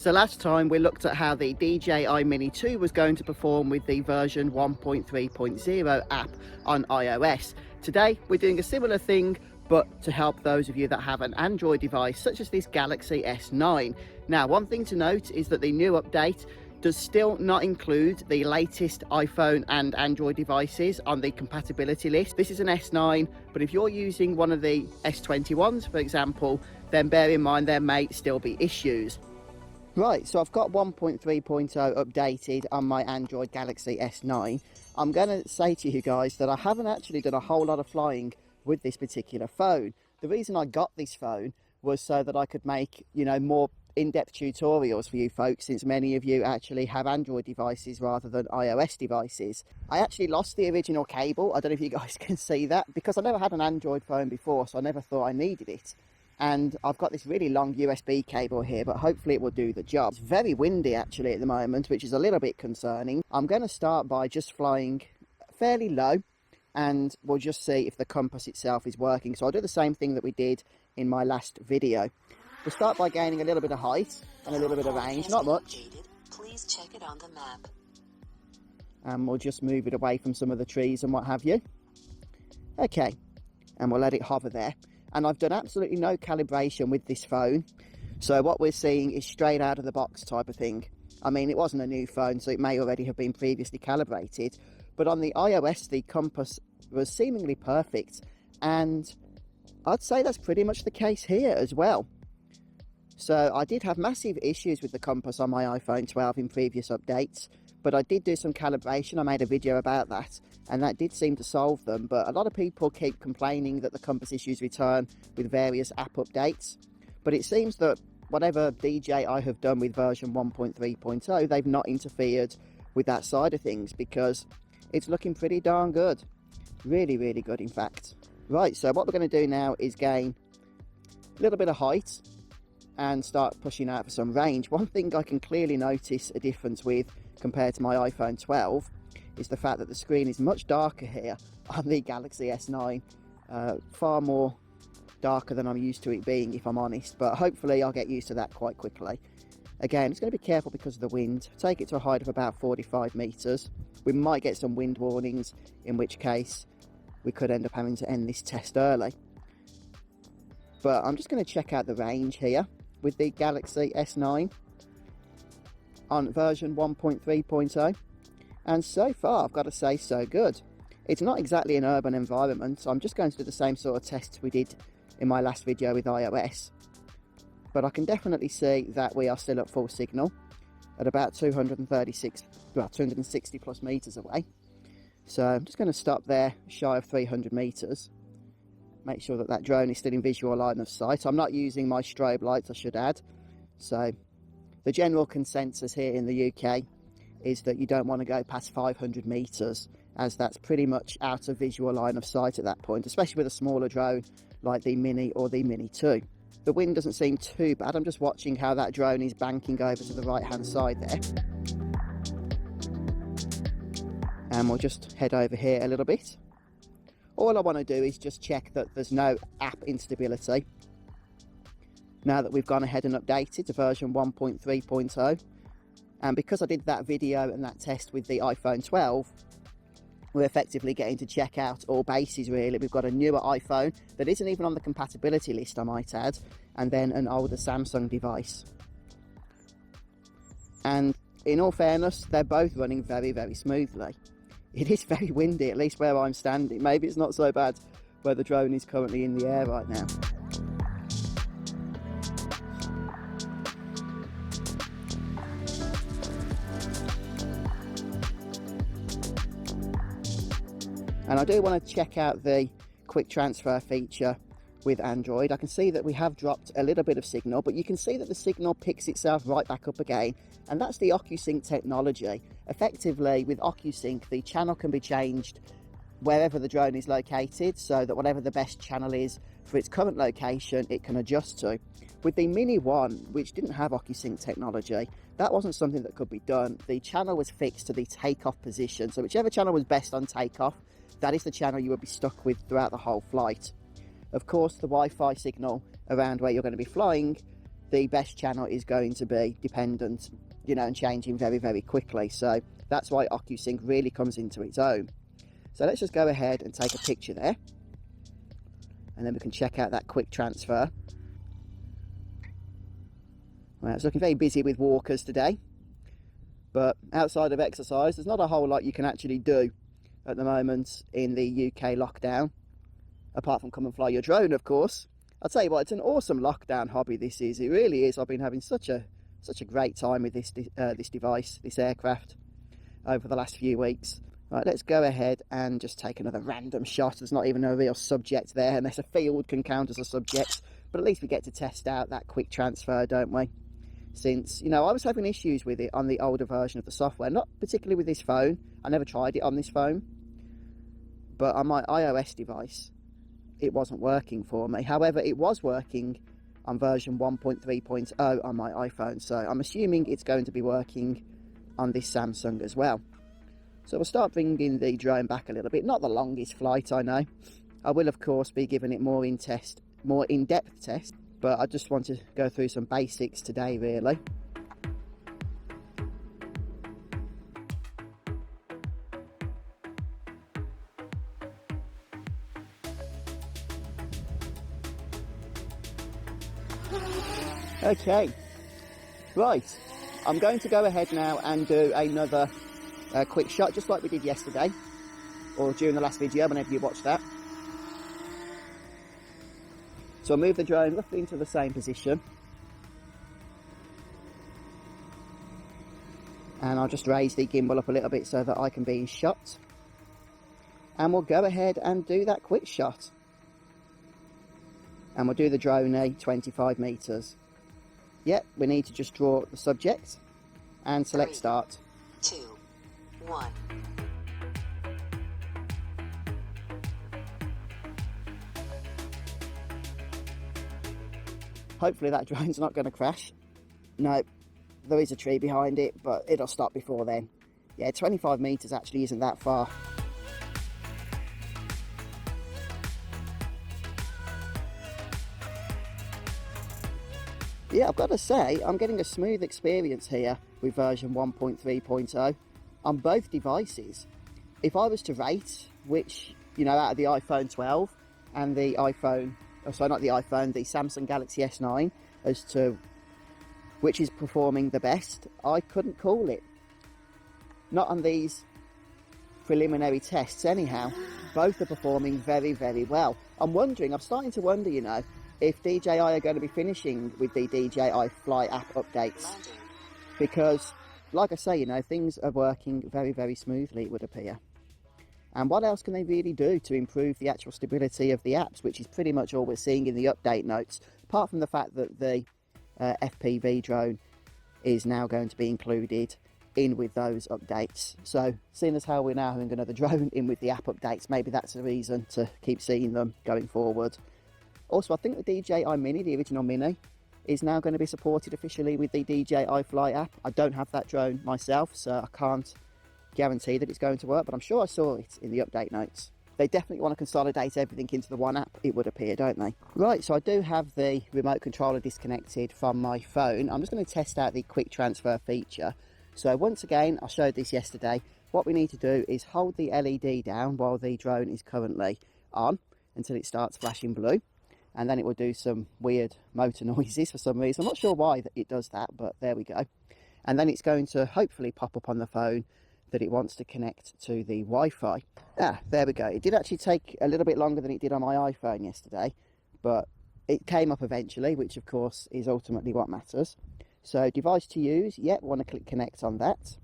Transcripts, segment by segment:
So last time we looked at how the DJI Mini 2 was going to perform with the version 1.3.0 app on iOS. Today we're doing a similar thing, but to help those of you that have an Android device such as this Galaxy S9. Now, one thing to note is that the new update does still not include the latest iPhone and Android devices on the compatibility list. This is an S9, but if you're using one of the S21s, for example, then bear in mind there may still be issues. Right, so I've got 1.3.0 updated on my Android Galaxy S9. I'm going to say to you guys that I haven't actually done a whole lot of flying with this particular phone. The reason I got this phone was so that I could make, more in-depth tutorials for you folks, since many of you actually have Android devices rather than iOS devices. I actually lost the original cable. I don't know if you guys can see that, because I never had an Android phone before, so I never thought I needed it. And I've got this really long USB cable here, but hopefully it will do the job. It's very windy actually at the moment, which is a little bit concerning. I'm going to start by just flying fairly low, and we'll just see if the compass itself is working. So I'll do the same thing that we did in my last video. We'll start by gaining a little bit of height and a little bit of range, not much. Please check it on the map. And we'll just move it away from some of the trees and what have you. Okay, and we'll let it hover there. And I've done absolutely no calibration with this phone, so what we're seeing is straight out of the box type of thing. I mean, it wasn't a new phone, so it may already have been previously calibrated, but on the iOS the compass was seemingly perfect, and I'd say that's pretty much the case here as well. So I did have massive issues with the compass on my iPhone 12 in previous updates, but I did do some calibration. I made a video about that, and that did seem to solve them. But a lot of people keep complaining that the compass issues return with various app updates. But it seems that whatever DJI have done with version 1.3.0, they've not interfered with that side of things, because it's looking pretty darn good. Really, really good, in fact. Right, so what we're going to do now is gain a little bit of height and start pushing out for some range. One thing I can clearly notice a difference with compared to my iPhone 12 is the fact that the screen is much darker here on the Galaxy S9, far more darker than I'm used to it being, if I'm honest, but hopefully I'll get used to that quite quickly. Again, it's going to be careful because of the wind. Take it to a height of about 45 meters. We might get some wind warnings, in which case we could end up having to end this test early. But I'm just going to check out the range here with the Galaxy S9 on version 1.3.0, and so far I've got to say so good. It's not exactly an urban environment, so I'm just going to do the same sort of tests we did in my last video with iOS, but I can definitely see that we are still at full signal at about 260 plus meters away. So I'm just going to stop there shy of 300 meters, make sure that that drone is still in visual line of sight. I'm not using my strobe lights, I should add. So the general consensus here in the UK is that you don't want to go past 500 meters, as that's pretty much out of visual line of sight at that point, especially with a smaller drone like the Mini or the Mini 2. The wind doesn't seem too bad. I'm just watching how that drone is banking over to the right hand side there. And we'll just head over here a little bit. All I want to do is just check that there's no app instability now that we've gone ahead and updated to version 1.3.0. And because I did that video and that test with the iPhone 12, we're effectively getting to check out all bases really. We've got a newer iPhone that isn't even on the compatibility list, I might add, and then an older Samsung device. And in all fairness, they're both running very, very smoothly. It is very windy, at least where I'm standing. Maybe it's not so bad where the drone is currently in the air right now. And I do want to check out the quick transfer feature with Android. I can see that we have dropped a little bit of signal, but you can see that the signal picks itself right back up again, and that's the OcuSync technology. Effectively, with OcuSync, the channel can be changed wherever the drone is located, so that whatever the best channel is for its current location, it can adjust to. With the Mini 1, which didn't have OcuSync technology, that wasn't something that could be done. The channel was fixed to the takeoff position, so whichever channel was best on takeoff, that is the channel you would be stuck with throughout the whole flight. Of course, the Wi-Fi signal around where you're going to be flying the best channel is going to be dependent, you know, and changing very, very quickly. So that's why OcuSync really comes into its own. So let's just go ahead and take a picture there, and then we can check out that quick transfer. Well, it's looking very busy with walkers today, but outside of exercise, there's not a whole lot you can actually do at the moment in the UK lockdown, apart from come and fly your drone, of course. I'll tell you what, it's an awesome lockdown hobby, this is. It really is. I've been having such a great time with this device, this aircraft, over the last few weeks. Right, let's go ahead and just take another random shot. There's not even a real subject there, unless a field can count as a subject, but at least we get to test out that quick transfer, don't we? Since, you know, I was having issues with it on the older version of the software, not particularly with this phone. I never tried it on this phone, but on my iOS device, it wasn't working for me. However, it was working on version 1.3.0 on my iPhone, so I'm assuming it's going to be working on this Samsung as well. So we'll start bringing the drone back a little bit. Not the longest flight, I know. I will, of course, be giving it more in-depth test, but I just want to go through some basics today, really. Okay, right, I'm going to go ahead now and do another quick shot, just like we did yesterday, or during the last video, whenever you watch that. So I'll move the drone roughly into the same position, and I'll just raise the gimbal up a little bit so that I can be in shot, and we'll go ahead and do that quick shot, and we'll do the drone at 25 meters. Yep, we need to just draw the subject and select 3, start. 2, 1. Hopefully that drone's not going to crash. No, there is a tree behind it, but it'll stop before then. Yeah, 25 meters actually isn't that far. Yeah, I've got to say, I'm getting a smooth experience here with version 1.3.0 on both devices. If I was to rate which, you know, out of the iPhone 12 and the iPhone, oh, sorry, not the iPhone, the Samsung Galaxy S9, as to which is performing the best, I couldn't call it. Not on these preliminary tests anyhow. Both are performing very, very well. I'm starting to wonder, you know, if DJI are going to be finishing with the DJI Fly App updates. Landing. Because, like I say, you know, things are working very, very smoothly, it would appear. And what else can they really do to improve the actual stability of the apps, which is pretty much all we're seeing in the update notes, apart from the fact that the FPV drone is now going to be included in with those updates. So, seeing as how we're now having another drone in with the app updates, maybe that's a reason to keep seeing them going forward. Also, I think the DJI Mini, the original Mini, is now going to be supported officially with the DJI Fly App. I don't have that drone myself, so I can't guarantee that it's going to work, but I'm sure I saw it in the update notes. They definitely want to consolidate everything into the one app, it would appear, don't they? Right, so I do have the remote controller disconnected from my phone. I'm just going to test out the quick transfer feature. So once again, I showed this yesterday. What we need to do is hold the LED down while the drone is currently on until it starts flashing blue. And then it will do some weird motor noises for some reason. I'm not sure why it does that, but there we go. And then it's going to hopefully pop up on the phone that it wants to connect to the Wi-Fi. There we go. It did actually take a little bit longer than it did on my iPhone yesterday, but it came up eventually, which of course is ultimately what matters. So device to use, yep, want to click connect on that.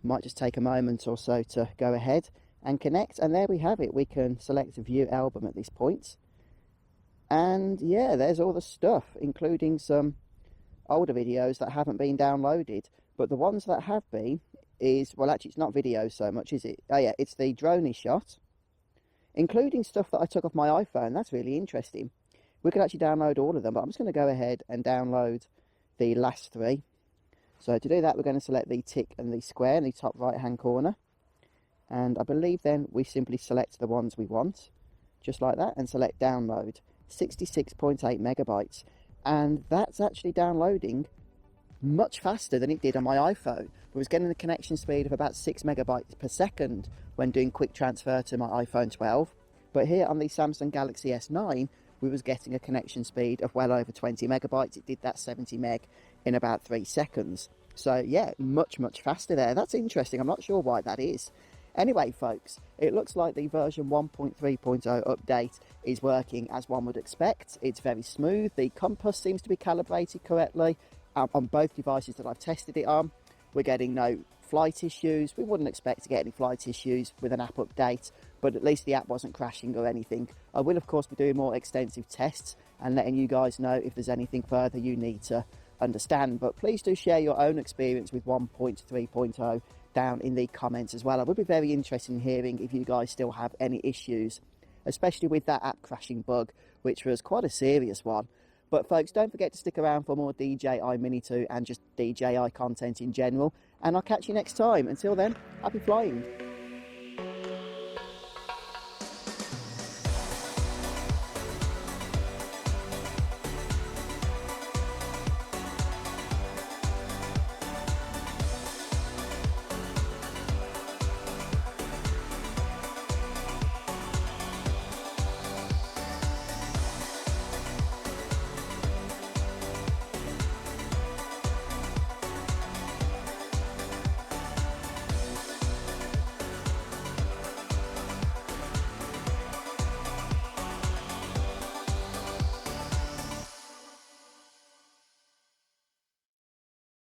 Might just take a moment or so to go ahead and connect, and there we have it. We can select view album at this point. And yeah, there's all the stuff, including some older videos that haven't been downloaded. But the ones that have been is, well, actually, it's not videos so much, is it? Oh yeah, it's the drone shot, including stuff that I took off my iPhone. That's really interesting. We could actually download all of them, but I'm just going to go ahead and download the last 3. So to do that, we're going to select the tick and the square in the top right-hand corner. And I believe then we simply select the ones we want, just like that, and select download. 66.8 megabytes. and that's actually downloading much faster than it did on my iPhone. I was getting a connection speed of about 6 megabytes per second when doing quick transfer to my iPhone 12, but here on the Samsung Galaxy S9 we was getting a connection speed of well over 20 megabytes. It did that 70 meg in about 3 seconds. So yeah, much faster there. That's interesting. I'm not sure why that is. Anyway folks, it looks like the version 1.3.0 update is working as one would expect. It's very smooth. The compass seems to be calibrated correctly on both devices that I've tested it on. We're getting no flight issues. We wouldn't expect to get any flight issues with an app update, but at least the app wasn't crashing or anything. I will of course be doing more extensive tests and letting you guys know if there's anything further you need to understand, but please do share your own experience with 1.3.0 down in the comments as well. I would be very interested in hearing if you guys still have any issues, especially with that app crashing bug, which was quite a serious one. But folks, don't forget to stick around for more DJI Mini 2 and just DJI content in general, and I'll catch you next time. Until then, happy flying.